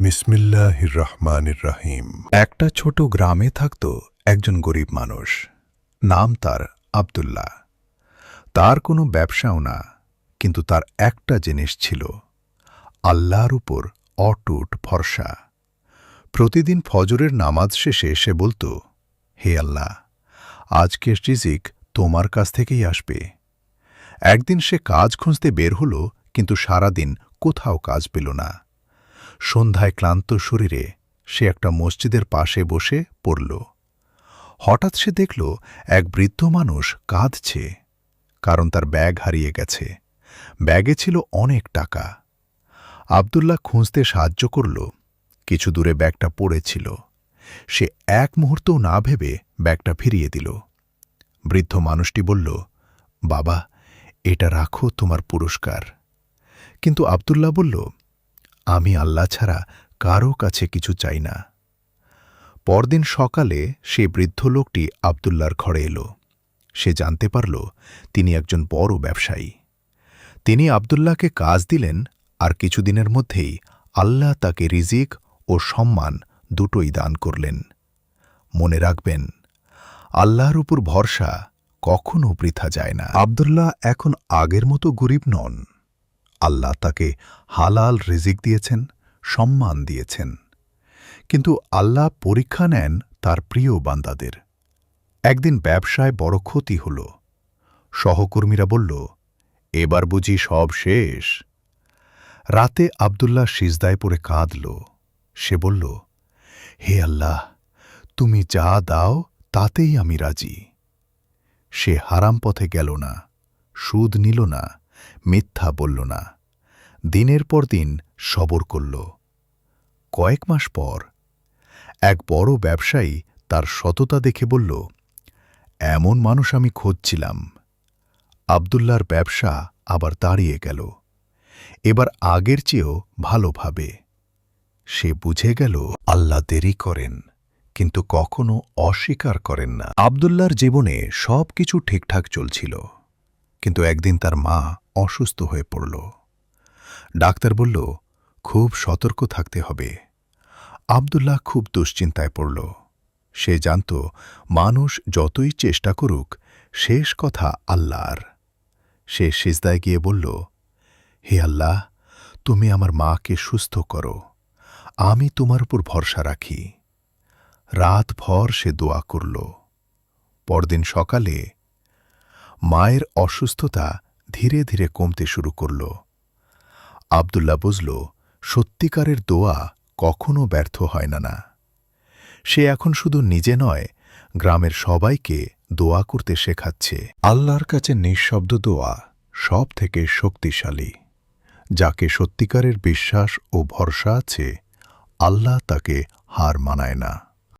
বিসমিল্লাহির রহমানির রহিম। একটা ছোট গ্রামে থাকত একজন গরিব মানুষ। নাম তার আব্দুল্লাহ। তার কোনো ব্যবসাও না, কিন্তু তার একটা জিনিস ছিল, আল্লাহর উপর অটুট ভরসা। প্রতিদিন ফজরের নামাজ শেষে সে বলত, হে আল্লাহ, আজকের রিজিক তোমার কাছ থেকেই আসবে। একদিন সে কাজ খুঁজতে বের হল, কিন্তু সারাদিন কোথাও কাজ পেল না। সন্ধ্যায় ক্লান্ত শরীরে সে একটা মসজিদের পাশে বসে পড়ল। হঠাৎ সে দেখল এক বৃদ্ধ মানুষ কাঁদছে, কারণ তার ব্যাগ হারিয়ে গেছে। ব্যাগে ছিল অনেক টাকা। আব্দুল্লাহ খুঁজতে সাহায্য করল। কিছু দূরে ব্যাগটা পড়েছিল। সে এক মুহূর্তও না ভেবে ব্যাগটা ফিরিয়ে দিল। বৃদ্ধ মানুষটি বলল, বাবা, এটা রাখো তোমার পুরস্কার। কিন্তু আব্দুল্লাহ বলল, আমি আল্লাহ ছাড়া কারও কাছে কিছু চাই না। পরদিন সকালে সেই বৃদ্ধ লোকটি আব্দুল্লাহর ঘরে এলো। সে জানতে পারল তিনি একজন বড় ব্যবসায়ী। তিনি আব্দুল্লাহকে কাজ দিলেন, আর কিছুদিনের মধ্যেই আল্লাহ তাকে রিজিক ও সম্মান দুটোই দান করলেন। মনে রাখবেন, আল্লাহর উপর ভরসা কখনও বৃথা যায় না। আব্দুল্লাহ এখন আগের মতো গরিব নন। আল্লাহ তাকে হালাল রিজিক দিয়েছেন, সম্মান দিয়েছেন। কিন্তু আল্লাহ পরীক্ষা নেন তার প্রিয় বান্দাদের। একদিন ব্যবসায় বড় ক্ষতি হল। সহকর্মীরা বলল, এবার বুঝি সব শেষ। রাতে আব্দুল্লাহ সিজদায় পড়ে কাঁদল। সে বলল, হে আল্লাহ, তুমি যা দাও তাতেই আমি রাজি। সে হারাম পথে গেল না, সুদ নিল না, মিথ্যা বলল না। দিনের পর দিন সবর করল। কয়েক মাস পর এক বড় ব্যবসায়ী তার সততা দেখে বলল, এমন মানুষ আমি খুঁজছিলাম। আব্দুল্লাহর ব্যবসা আবার দাঁড়িয়ে গেল, এবার আগের চেয়েও ভালোভাবে। সে বুঝে গেল, আল্লাহ দেরি করেন, কিন্তু কখনো অস্বীকার করেন না। আব্দুল্লাহর জীবনে সব কিছু ঠিকঠাক চলছিল, কিন্তু একদিন তার মা অসুস্থ হয়ে পড়ল। ডাক্তার বলল, খুব সতর্ক থাকতে হবে। আব্দুল্লাহ খুব দুশ্চিন্তায় পড়ল। সে জানত, মানুষ যতই চেষ্টা করুক, শেষ কথা আল্লাহর। সে সিজদায় গিয়ে বলল, হে আল্লাহ, তুমি আমার মাকে সুস্থ করো। আমি তোমার উপর ভরসা রাখি। রাতভর সে দোয়া করল। পরদিন সকালে মায়ের অসুস্থতা ধীরে ধীরে কমতে শুরু করল। আব্দুল্লাহ বুঝল, সত্যিকারের দোয়া কখনো ব্যর্থ হয় না। সে এখন শুধু নিজে নয়, গ্রামের সবাইকে দোয়া করতে শেখাচ্ছে। আল্লাহর কাছে নিঃশব্দ দোয়া সব থেকে শক্তিশালী। যাকে সত্যিকারের বিশ্বাস ও ভরসা আছে, আল্লাহ তাকে হার মানায় না।